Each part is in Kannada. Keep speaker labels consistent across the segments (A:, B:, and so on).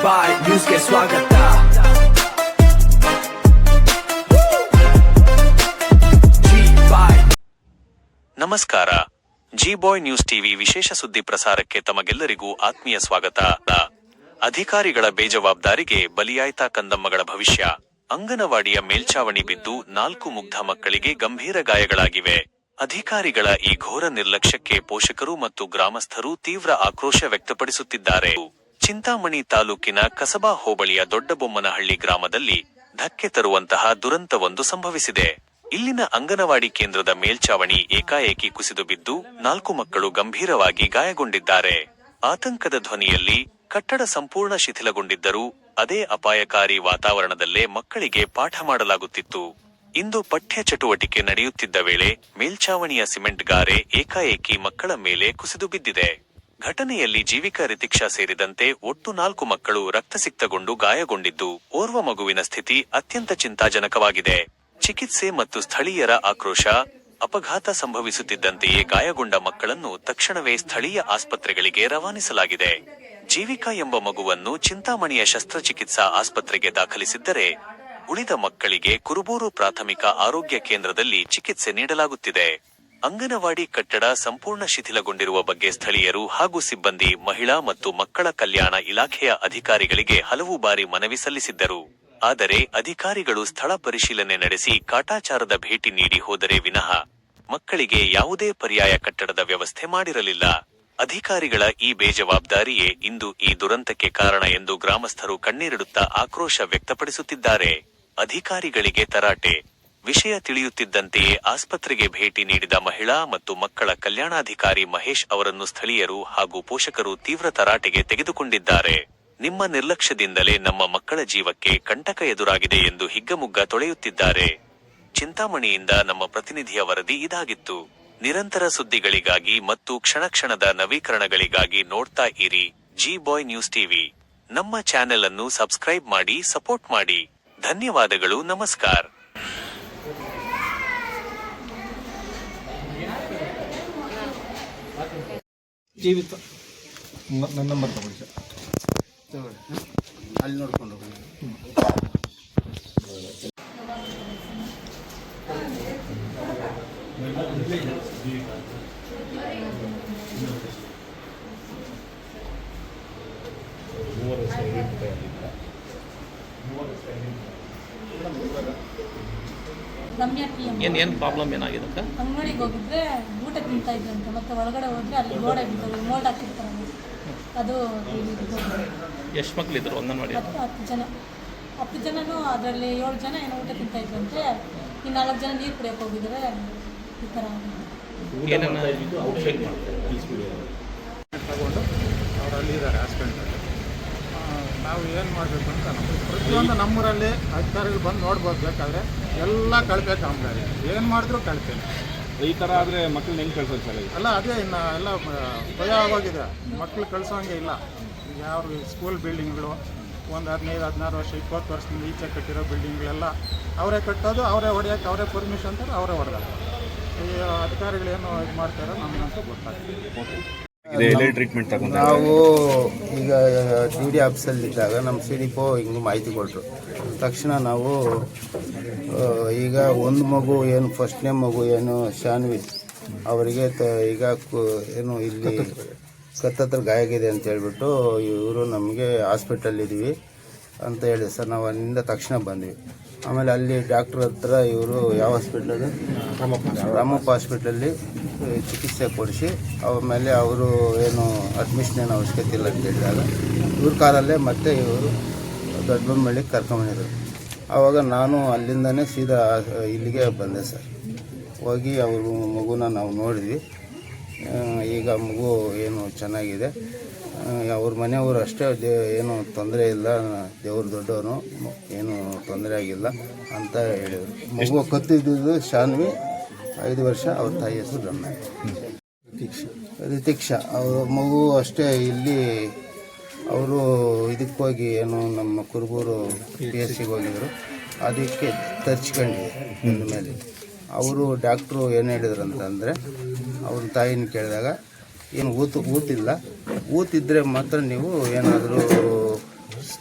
A: ಬಾಯ್ ನ್ಯೂಸ್ಗೆ ಸ್ವಾಗತ.
B: ನಮಸ್ಕಾರ. ಜಿ ಬಾಯ್ ನ್ಯೂಸ್ ಟಿವಿ ವಿಶೇಷ ಸುದ್ದಿ ಪ್ರಸಾರಕ್ಕೆ ತಮಗೆಲ್ಲರಿಗೂ ಆತ್ಮೀಯ ಸ್ವಾಗತ. ಅಧಿಕಾರಿಗಳ ಬೇಜವಾಬ್ದಾರಿಗೆ ಬಲಿಯಾಯ್ತಾ ಕಂದಮ್ಮಗಳ ಭವಿಷ್ಯ. ಅಂಗನವಾಡಿಯ ಮೇಲ್ಚಾವಣಿ ಬಿದ್ದು 4 ಮುಗ್ಧ ಮಕ್ಕಳಿಗೆ ಗಂಭೀರ ಗಾಯಗಳಾಗಿವೆ. ಅಧಿಕಾರಿಗಳ ಈ ಘೋರ ನಿರ್ಲಕ್ಷ್ಯಕ್ಕೆ ಪೋಷಕರು ಮತ್ತು ಗ್ರಾಮಸ್ಥರು ತೀವ್ರ ಆಕ್ರೋಶ ವ್ಯಕ್ತಪಡಿಸುತ್ತಿದ್ದಾರೆ. ಚಿಂತಾಮಣಿ ತಾಲೂಕಿನ ಕಸಬಾ ಹೋಬಳಿಯ ದೊಡ್ಡಬೊಮ್ಮನಹಳ್ಳಿ ಗ್ರಾಮದಲ್ಲಿ ಧಕ್ಕೆ ತರುವಂತಹ ದುರಂತವೊಂದು ಸಂಭವಿಸಿದೆ. ಇಲ್ಲಿನ ಅಂಗನವಾಡಿ ಕೇಂದ್ರದ ಮೇಲ್ಚಾವಣಿ ಏಕಾಏಕಿ ಕುಸಿದು ಬಿದ್ದು 4 ಮಕ್ಕಳು ಗಂಭೀರವಾಗಿ ಗಾಯಗೊಂಡಿದ್ದಾರೆ. ಆತಂಕದ ಧ್ವನಿಯಲ್ಲಿ ಕಟ್ಟಡ ಸಂಪೂರ್ಣ ಶಿಥಿಲಗೊಂಡಿದ್ದರೂ ಅದೇ ಅಪಾಯಕಾರಿ ವಾತಾವರಣದಲ್ಲೇ ಮಕ್ಕಳಿಗೆ ಪಾಠ ಮಾಡಲಾಗುತ್ತಿತ್ತು. ಇಂದು ಪಠ್ಯ ಚಟುವಟಿಕೆ ನಡೆಯುತ್ತಿದ್ದ ವೇಳೆ ಮೇಲ್ಚಾವಣಿಯ ಸಿಮೆಂಟ್ ಗಾರೆ ಏಕಾಏಕಿ ಮಕ್ಕಳ ಮೇಲೆ ಕುಸಿದು ಬಿದ್ದಿದೆ. ಘಟನೆಯಲ್ಲಿ ಜೀವಿಕ ರಿತಿಕ್ಷಾ ಸೇರಿದಂತೆ ಒಟ್ಟು 4 ಮಕ್ಕಳು ರಕ್ತಸಿಕ್ತಗೊಂಡು ಗಾಯಗೊಂಡಿದ್ದು, ಓರ್ವ ಮಗುವಿನ ಸ್ಥಿತಿ ಅತ್ಯಂತ ಚಿಂತಾಜನಕವಾಗಿದೆ. ಚಿಕಿತ್ಸೆ ಮತ್ತು ಸ್ಥಳೀಯರ ಆಕ್ರೋಶ. ಅಪಘಾತ ಸಂಭವಿಸುತ್ತಿದ್ದಂತೆಯೇ ಗಾಯಗೊಂಡ ಮಕ್ಕಳನ್ನು ತಕ್ಷಣವೇ ಸ್ಥಳೀಯ ಆಸ್ಪತ್ರೆಗಳಿಗೆ ರವಾನಿಸಲಾಗಿದೆ. ಜೀವಿಕಾ ಎಂಬ ಮಗುವನ್ನು ಚಿಂತಾಮಣಿಯ ಶಸ್ತ್ರಚಿಕಿತ್ಸಾ ಆಸ್ಪತ್ರೆಗೆ ದಾಖಲಿಸಿದ್ದರೆ, ಉಳಿದ ಮಕ್ಕಳಿಗೆ ಕುರುಬೂರು ಪ್ರಾಥಮಿಕ ಆರೋಗ್ಯ ಕೇಂದ್ರದಲ್ಲಿ ಚಿಕಿತ್ಸೆ ನೀಡಲಾಗುತ್ತಿದೆ. ಅಂಗನವಾಡಿ ಕಟ್ಟಡ ಸಂಪೂರ್ಣ ಶಿಥಿಲಗೊಂಡಿರುವ ಬಗ್ಗೆ ಸ್ಥಳೀಯರು ಹಾಗೂ ಸಿಬ್ಬಂದಿ, ಮಹಿಳಾ ಮತ್ತು ಮಕ್ಕಳ ಕಲ್ಯಾಣ ಇಲಾಖೆಯ ಅಧಿಕಾರಿಗಳಿಗೆ ಹಲವು ಬಾರಿ ಮನವಿ ಸಲ್ಲಿಸಿದ್ದರು. ಆದರೆ ಅಧಿಕಾರಿಗಳು ಸ್ಥಳ ಪರಿಶೀಲನೆ ನಡೆಸಿ ಕಾಟಾಚಾರದ ಭೇಟಿ ನೀಡಿ ಹೋದರೆ ವಿನಃ ಮಕ್ಕಳಿಗೆ ಯಾವುದೇ ಪರ್ಯಾಯ ಕಟ್ಟಡದ ವ್ಯವಸ್ಥೆ ಮಾಡಿರಲಿಲ್ಲ. ಅಧಿಕಾರಿಗಳ ಈ ಬೇಜವಾಬ್ದಾರಿಯೇ ಇಂದು ಈ ದುರಂತಕ್ಕೆ ಕಾರಣ ಎಂದು ಗ್ರಾಮಸ್ಥರು ಕಣ್ಣೀರಿಡುತ್ತಾ ಆಕ್ರೋಶ ವ್ಯಕ್ತಪಡಿಸುತ್ತಿದ್ದಾರೆ. ಅಧಿಕಾರಿಗಳಿಗೆ ತರಾಟೆ. ವಿಷಯ ತಿಳಿಯುತ್ತಿದ್ದಂತೆಯೇ ಆಸ್ಪತ್ರೆಗೆ ಭೇಟಿ ನೀಡಿದ ಮಹಿಳಾ ಮತ್ತು ಮಕ್ಕಳ ಕಲ್ಯಾಣಾಧಿಕಾರಿ ಮಹೇಶ್ ಅವರನ್ನು ಸ್ಥಳೀಯರು ಹಾಗೂ ಪೋಷಕರು ತೀವ್ರ ತರಾಟೆಗೆ ತೆಗೆದುಕೊಂಡಿದ್ದಾರೆ. ನಿಮ್ಮ ನಿರ್ಲಕ್ಷ್ಯದಿಂದಲೇ ನಮ್ಮ ಮಕ್ಕಳ ಜೀವಕ್ಕೆ ಕಂಟಕ ಎದುರಾಗಿದೆ ಎಂದು ಹಿಗ್ಗಮುಗ್ಗ ತೊಳೆಯುತ್ತಿದ್ದಾರೆ. ಚಿಂತಾಮಣಿಯಿಂದ ನಮ್ಮ ಪ್ರತಿನಿಧಿಯ ವರದಿ ಇದಾಗಿತ್ತು. ನಿರಂತರ ಸುದ್ದಿಗಳಿಗಾಗಿ ಮತ್ತು ಕ್ಷಣಕ್ಷಣದ ನವೀಕರಣಗಳಿಗಾಗಿ ನೋಡ್ತಾ ಇರಿ ಜಿ ಬಾಯ್ ನ್ಯೂಸ್ ಟಿವಿ. ನಮ್ಮ ಚಾನೆಲ್ ಅನ್ನು ಸಬ್ಸ್ಕ್ರೈಬ್ ಮಾಡಿ, ಸಪೋರ್ಟ್ ಮಾಡಿ. ಧನ್ಯವಾದಗಳು. ನಮಸ್ಕಾರ.
C: ಜೀವಿತ ನನ್ನ ನಂಬರ್ ತಗೊಳ್ಳಿ ಸರ್. ಅಲ್ಲಿ ನೋಡ್ಕೊಂಡು ಹೋಗಿ.
D: ಏನು ಪ್ರಾಬ್ಲಮ್ ಏನಾಗಿದೆ?
E: ಅಂಗಡಿಗೆ ಹೋಗಿದ್ರೆ ಊಟ ತಿಂತಾ ಇದ್ರಂತೆ, ಮತ್ತೆ ಒಳಗಡೆ ಹೋದ್ರೆ ಅಲ್ಲಿ ಗೋಡೆ ಬಿದ್ದೋಗಿ ಮೋಲ್ಡ್ ಹಾಕಿರ್ತಾರೆ, ಅದು
D: ಎಷ್ಟು ಮಕ್ಕಳಿದ್ರು ಅಂಗನವಾಡಿ?
E: 10 ಜನನೂ ಅದರಲ್ಲಿ 7 ಜನ ಏನೋ ಊಟ ತಿಂತಾ ಇದ್ರಂತೆ, ಇನ್ನು 4 ಜನ ನೀರು ಕುಡಿಯೋಕೆ ಹೋಗಿದ್ರೆ ಈ ಥರ
C: ತಗೊಂಡು ಅವರಲ್ಲಿ ಇದ್ದಾರೆ ಹಾಸ್ಪಿಟಲ್. ನಾವು ಏನು ಮಾಡಬೇಕು ಅಂತ ಪ್ರತಿಯೊಂದು ನಮ್ಮೂರಲ್ಲಿ ಅಧಿಕಾರಿಗಳು ಬಂದು ನೋಡ್ಬೋದು. ಬೇಕಾದರೆ ಎಲ್ಲ ಕಳಪೆ ಕಾಮಗಾರಿ, ಏನು ಮಾಡಿದ್ರು ಕಳಪೆ.
F: ಈ ಥರ ಆದರೆ ಮಕ್ಕಳನ್ನ ಹೆಂಗೆ ಕಳ್ಸೋದು ಸರ್?
C: ಅಲ್ಲ, ಅದೇ ಇನ್ನು ಎಲ್ಲ ಭಯ ಆಗೋಗಿದೆ. ಮಕ್ಕಳು ಕಳ್ಸೋಂಗೆ ಇಲ್ಲ. ಯಾವ ಸ್ಕೂಲ್ ಬಿಲ್ಡಿಂಗ್ಗಳು ಒಂದು 15-16 ವರ್ಷ 20 ವರ್ಷದಿಂದ ಈಚೆ ಕಟ್ಟಿರೋ ಬಿಲ್ಡಿಂಗ್ಗಳೆಲ್ಲ ಅವರೇ ಕಟ್ಟೋದು, ಅವರೇ ಹೊಡೆಯೋಕೆ, ಅವರೇ ಪರ್ಮಿಷನ್ ಅಂತಾರೆ, ಅವರೇ ಹೊಡೆದಾರೆ. ಈ ಅಧಿಕಾರಿಗಳೇನು ಇದು ಮಾಡ್ತಾರೋ ನಮಗಂತೂ ಗೊತ್ತಾಗ್ತದೆ.
G: ನಾವು ಈಗ ಡಿ ಡಿ ಆಫೀಸಲ್ಲಿದ್ದಾಗ ನಮ್ಮ ಸಿ ಡಿ ಪೋ ಹಿಂಗೆ ಮಾಹಿತಿ ಕೊಟ್ಟರು. ತಕ್ಷಣ ನಾವು ಈಗ ಒಂದು ಮಗು ಏನು ಫಸ್ಟ್ನೇ ಮಗು ಏನು ಶಾನ್ವಿ ಅವರಿಗೆ ಈಗ ಏನು ಇಲ್ಲಿ ಕತ್ತತ್ರ ಗಾಯ ಆಗಿದೆ ಅಂತ ಹೇಳ್ಬಿಟ್ಟು ಇವರು ನಮಗೆ ಹಾಸ್ಪಿಟಲ್ಲಿದ್ದೀವಿ ಅಂತ ಹೇಳಿ ಸರ್. ನಾವು ಅಲ್ಲಿಂದ ತಕ್ಷಣ ಬಂದ್ವಿ. ಆಮೇಲೆ ಅಲ್ಲಿ ಡಾಕ್ಟ್ರ್ ಹತ್ರ ಇವರು ಯಾವ ಹಾಸ್ಪಿಟ್ಲಲ್ಲಿ, ರಾಮಪ್ಪ ಹಾಸ್ಪಿಟ್ಲಲ್ಲಿ ಚಿಕಿತ್ಸೆ ಕೊಡಿಸಿ ಆಮೇಲೆ ಅವರು ಏನು ಅಡ್ಮಿಷನ್ ಏನು ಅವಶ್ಯಕತೆ ಇಲ್ಲ ಅಂತ ಹೇಳಿದಾಗ ಇವ್ರ ಕಾರಲ್ಲೇ ಮತ್ತೆ ಇವರು ದೊಡ್ಡಬೊಮ್ಮನಹಳ್ಳಿಗೆ ಕರ್ಕೊಂಬಂದಿದ್ರು. ಆವಾಗ ನಾನು ಅಲ್ಲಿಂದನೇ ಸೀದಾ ಇಲ್ಲಿಗೆ ಬಂದೆ ಸರ್. ಹೋಗಿ ಅವ್ರ ಮಗುನ ನಾವು ನೋಡಿದ್ವಿ. ಈಗ ಮಗು ಏನು ಚೆನ್ನಾಗಿದೆ. ಅವ್ರ ಮನೆಯವರು ಅಷ್ಟೇ ಏನು ತೊಂದರೆ ಇಲ್ಲ, ದೇವ್ರ ದೊಡ್ಡವನು, ಏನು ತೊಂದರೆ ಆಗಿಲ್ಲ ಅಂತ ಹೇಳಿದರು. ಮಗು ಕತ್ತಿದ್ದು ಶಾನ್ವಿ 5 ವರ್ಷ, ಅವ್ರ ತಾಯಿ ಹೆಸರು ರಮ್ಯ. ರಿತಿಕ್ಷಾ ಅವ್ರ ಮಗು ಅಷ್ಟೇ. ಇಲ್ಲಿ ಅವರು ಇದಕ್ಕೆ ಹೋಗಿ ಏನು ನಮ್ಮ ಕುರುಬೂರು PSC ಹೋಗಿದ್ರು, ಅದಕ್ಕೆ ತರ್ಚ್ಕೊಂಡಿದೆ ಮೇಲೆ. ಅವರು ಡಾಕ್ಟ್ರು ಏನು ಹೇಳಿದ್ರು ಅಂತಂದರೆ, ಅವ್ರ ತಾಯಿನ ಕೇಳಿದಾಗ ಏನು ಊತಿಲ್ಲ, ಊತಿದ್ರೆ ಮಾತ್ರ ನೀವು ಏನಾದರೂ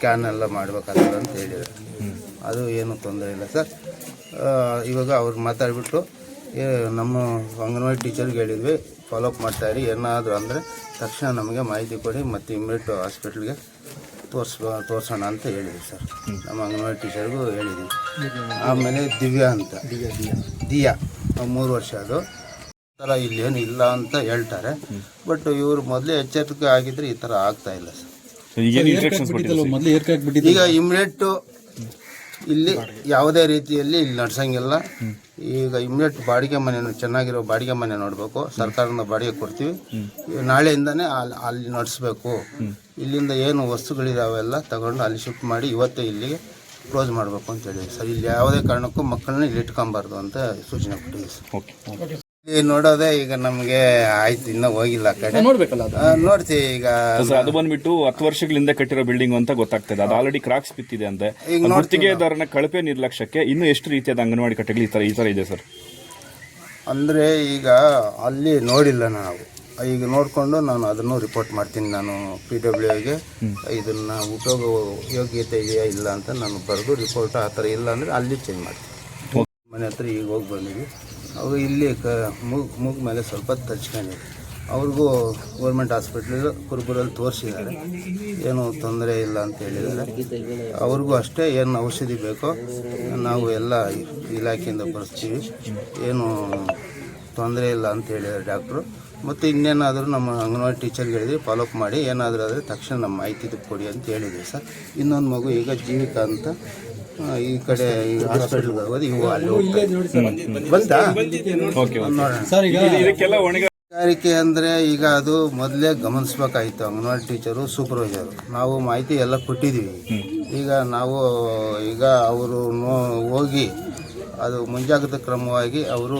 G: ಸ್ಕ್ಯಾನ್ ಎಲ್ಲ ಮಾಡ್ಬೇಕಾಗ್ತದೆ ಅಂತ ಹೇಳಿದ್ರು. ಅದು ಏನೂ ತೊಂದರೆ ಇಲ್ಲ ಸರ್. ಇವಾಗ ಅವ್ರು ಮಾತಾಡಿಬಿಟ್ಟು ನಮ್ಮ ಅಂಗನವಾಡಿ ಟೀಚರ್ಗೆ ಹೇಳಿದ್ವಿ, ಫಾಲೋಅಪ್ ಮಾಡ್ತಾಯಿರಿ, ಏನಾದರೂ ಅಂದರೆ ತಕ್ಷಣ ನಮಗೆ ಮಾಹಿತಿ ಕೊಡಿ ಮತ್ತು ಇಮ್ಮಿಡಿಯೇಟ್ ಹಾಸ್ಪಿಟ್ಲಿಗೆ ತೋರಿಸೋಣ ಅಂತ ಹೇಳಿದ್ವಿ ಸರ್. ನಮ್ಮ ಅಂಗನವಾಡಿ ಟೀಚರ್ಗೂ ಹೇಳಿದ್ವಿ. ಆಮೇಲೆ ದಿವ್ಯಾ ಅಂತ, ದಿಯಾ 3 ವರ್ಷ, ಅದು ಥರ ಇಲ್ಲೇನು ಇಲ್ಲ ಅಂತ ಹೇಳ್ತಾರೆ. ಬಟ್ ಇವರು ಮೊದಲೇ ಎಚ್ಚರಿಕೆ ಆಗಿದ್ರೆ ಈ ಥರ ಆಗ್ತಾ ಇಲ್ಲ ಸರ್. ಈಗ ಇಮ್ಮಿಡಿಯೇಟ್ ಇಲ್ಲಿ ಯಾವುದೇ ರೀತಿಯಲ್ಲಿ ಇಲ್ಲಿ ನಡ್ಸಂಗಿಲ್ಲ. ಈಗ ಇಮ್ಮಿಡಿಯೇಟ್ ಬಾಡಿಗೆ ಮನೆ, ಚೆನ್ನಾಗಿರೋ ಬಾಡಿಗೆ ಮನೆ ನೋಡಬೇಕು. ಸರ್ಕಾರದ ಬಾಡಿಗೆ ಕೊಡ್ತೀವಿ, ನಾಳೆಯಿಂದನೇ ಅಲ್ಲಿ ನಡೆಸಬೇಕು. ಇಲ್ಲಿಂದ ಏನು ವಸ್ತುಗಳಿದಾವೆಲ್ಲ ತಗೊಂಡು ಅಲ್ಲಿ ಶಿಫ್ಟ್ ಮಾಡಿ ಇವತ್ತೇ ಇಲ್ಲಿಗೆ ಕ್ಲೋಸ್ ಮಾಡಬೇಕು ಅಂತ ಹೇಳಿದ್ವಿ ಸರ್. ಇಲ್ಲಿ ಯಾವುದೇ ಕಾರಣಕ್ಕೂ ಮಕ್ಕಳನ್ನ ಇಲ್ಲಿ ಇಟ್ಕೊಬಾರ್ದು ಅಂತ ಸೂಚನೆ ಕೊಟ್ಟಿದ್ವಿ ಸರ್. ಇಲ್ಲಿ ನೋಡೋದೇ ಈಗ ನಮಗೆ ಆಯ್ತು, ಇನ್ನೂ ಹೋಗಿಲ್ಲ ಆ ಕಡೆ, ನೋಡ್ತೀವಿ. ಈಗ
F: ಅದು ಬಂದ್ಬಿಟ್ಟು 10 ವರ್ಷಗಳಿಂದ ಕಟ್ಟಿರೋ ಬಿಲ್ಡಿಂಗ್ ಅಂತ ಗೊತ್ತಾಗ್ತದೆ. ಅದು ಆಲ್ರೆಡಿ ಕ್ರಾಕ್ಸ್ ಬಿತ್ತಿದೆ ಅಂತೆ. ಗುತ್ತಿಗೆದಾರನ ಕಳಪೆ ನಿರ್ಲಕ್ಷ್ಯಕ್ಕೆ ಇನ್ನೂ ಎಷ್ಟು ರೀತಿಯಾದ ಅಂಗನವಾಡಿ ಕಟ್ಟೆಗಳು ಈ ಥರ ಇದೆ ಸರ್?
G: ಅಂದರೆ ಈಗ ಅಲ್ಲಿ ನೋಡಿಲ್ಲ ನಾವು, ಈಗ ನೋಡಿಕೊಂಡು ನಾನು ಅದನ್ನು ರಿಪೋರ್ಟ್ ಮಾಡ್ತೀನಿ. ನಾನು PWಗೆ ಇದನ್ನು ಉಪಯೋಗ ಯೋಗ್ಯತೆ ಇದೆಯಾ ಇಲ್ಲ ಅಂತ ನಾನು ಬರೆದು ರಿಪೋರ್ಟ್ ಆ ಥರ ಇಲ್ಲ ಅಂದರೆ ಅಲ್ಲಿ ಚೇಂಜ್ ಮಾಡ್ತೀನಿ. ಮನೆ ಹತ್ರ ಈಗ ಹೋಗಿ ಬಂದಿದ್ವಿ. ಅವರು ಇಲ್ಲಿ ಮೂಗ್ ಮೇಲೆ ಸ್ವಲ್ಪ ತಚ್ಕೊಂಡಿದೆ. ಅವ್ರಿಗೂ ಗೌರ್ಮೆಂಟ್ ಹಾಸ್ಪಿಟ್ಲ್ ಕುರುಬುರಲ್ಲಿ ತೋರಿಸಿದ್ದಾರೆ, ಏನೂ ತೊಂದರೆ ಇಲ್ಲ ಅಂತ ಹೇಳಿದ್ದಾರೆ. ಅವ್ರಿಗೂ ಅಷ್ಟೇ, ಏನು ಔಷಧಿ ಬೇಕೋ ನಾವು ಎಲ್ಲ ಇಲಾಖೆಯಿಂದ ಬರೆಸ್ತೀವಿ, ಏನು ತೊಂದರೆ ಇಲ್ಲ ಅಂತ ಹೇಳಿದ್ದಾರೆ ಡಾಕ್ಟ್ರು. ಮತ್ತು ಇನ್ನೇನಾದರೂ ನಮ್ಮ ಅಂಗನವಾಡಿ ಟೀಚರ್ಗೆ ಹೇಳಿದ್ವಿ, ಫಾಲೋಅಪ್ ಮಾಡಿ, ಏನಾದರೂ ಆದರೆ ತಕ್ಷಣ ನಮ್ಮ ಮಾಹಿತಿ ಕೊಡಿ ಅಂತ ಹೇಳಿದ್ವಿ ಸರ್. ಇನ್ನೊಂದು ಮಗು ಈಗ ಜೀವಿಕಾ ಅಂತ ಈ ಕಡೆ ಹಾಸ್ಪಿಟ್ಲ್ಗೆ ಹೋಗೋದು, ಇವು ಅಲ್ಲಿ ಬಂತಾ ಕೈಗಾರಿಕೆ ಅಂದರೆ ಈಗ ಅದು ಮೊದಲೇ ಗಮನಿಸ್ಬೇಕಾಯ್ತು. ಅಂಗನವಾಡಿ ಟೀಚರು, ಸೂಪರ್ವೈಸರು ನಾವು ಮಾಹಿತಿ ಎಲ್ಲ ಕೊಟ್ಟಿದ್ದೀವಿ. ಈಗ ಅವರು ಹೋಗಿ ಅದು ಮುಂಜಾಗ್ರತಾ ಕ್ರಮವಾಗಿ ಅವರು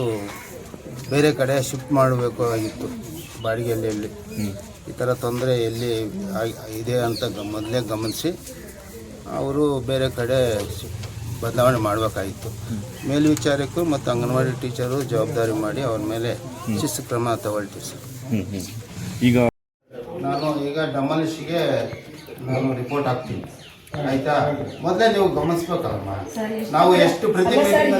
G: ಬೇರೆ ಕಡೆ ಶಿಫ್ಟ್ ಮಾಡಬೇಕು ಆಗಿತ್ತು. ಬಾಡಿಗೆಯಲ್ಲಿ ಎಲ್ಲಿ ಈ ಥರ ತೊಂದರೆ ಎಲ್ಲಿ ಇದೆ ಅಂತ ಮೊದಲೇ ಗಮನಿಸಿ ಅವರು ಬೇರೆ ಕಡೆ ಬದಲಾವಣೆ ಮಾಡಬೇಕಾಗಿತ್ತು. ಮೇಲ್ವಿಚಾರಕ್ಕೂ ಮತ್ತು ಅಂಗನವಾಡಿ ಟೀಚರು ಜವಾಬ್ದಾರಿ ಮಾಡಿ ಅವ್ರ ಮೇಲೆ ಶಿಸ್ತು ಕ್ರಮ ತಗೊಳ್ತೀವಿ ಸರ್.
F: ಈಗ
G: ನಾನು ಈಗ ಡಮಾಲಿಷ್ಗೆ ನಾನು ರಿಪೋರ್ಟ್ ಹಾಕ್ತೀನಿ, ಆಯ್ತಾ? ಮೊದಲೇ ನೀವು ಗಮನಿಸ್ಬೇಕಲ್ಲಮ್ಮ, ನಾವು ಎಷ್ಟು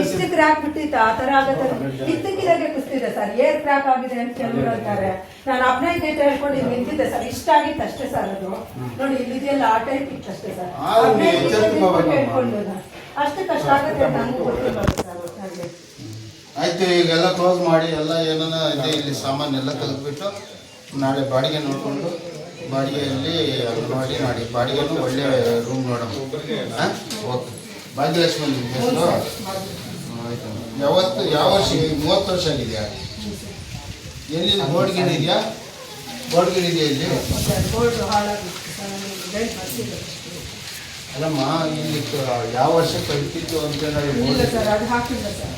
H: ಇಷ್ಟು ಕ್ರಾಕ್ ಬಿಟ್ಟಿತ್ತು, ಆ ತರ ಆಗುತ್ತೆ. ಇದ್ದಕ್ಕಿದ್ದಾಗೆ ಕುಸ್ತಿದೆ ಸರ್, ಏರ್ ಕ್ರಾಕ್ ಆಗಿದೆ ಅಂತ ಕೆಲವರು ಹೇಳ್ತಾರೆ. ನಾನು ಅಪ್ಲೈ ಡೇಟ್ ಹೇಳ್ಕೊಂಡು ಇಲ್ಲಿ ನಿಂತಿದ್ದೆ ಸರ್, ಇಷ್ಟ ಆಗಿತ್ತು ಅಷ್ಟೇ ಸರ್. ಅದು ನೋಡಿ ಇಲ್ಲಿದೆಯಲ್ಲ ಆ ಟೈಪ್ ಇತ್ತು ಅಷ್ಟೇ ಸರ್. ಹೇಳ್ಕೊಂಡು ಅಷ್ಟು ಕಷ್ಟ ಆಗುತ್ತೆ ನನಗೂ ಗೊತ್ತಿಲ್ಲ ಸರ್.
G: ಆಯ್ತು, ಈಗೆಲ್ಲ ಕ್ಲೋಸ್ ಮಾಡಿ ಎಲ್ಲ ಏನಾನ ಇದೆ ಇಲ್ಲಿ ಸಾಮಾನು ಎಲ್ಲ ತೆಗೆದುಬಿಟ್ಟು ನಾಳೆ ಬಾಡಿಗೆ ನೋಡಿಕೊಂಡು ಬಾಡಿಗೆಯಲ್ಲಿ ಅಂಗನವಾಡಿ ಮಾಡಿ ಬಾಡಿಗೆನೂ ಒಳ್ಳೆ ರೂಮ್ ನೋಡೋಣ. ಹಾಂ, ಓಕೆ. ಭಾಗ್ಯಲಕ್ಷ್ಮಿ ಹೆಸರು ಆಯಿತು. ಯಾವ ವರ್ಷ? 30 ವರ್ಷ ಆಗಿದೆಯಾ? ಎಲ್ಲಿ ಬೋರ್ಡ್ ಗಿಡ ಇದೆಯಾ? ಬೋರ್ಡ್ ಗಿಡ ಇದೆಯಾ ಇಲ್ಲಿ? ಅಲ್ಲಮ್ಮ, ಇಲ್ಲಿ ಯಾವ ವರ್ಷ ಕಲ್ತಿತ್ತು ಅಂತ
H: ಸರ್, ಅದು ಹಾಕಿಲ್ಲ ಸರ್.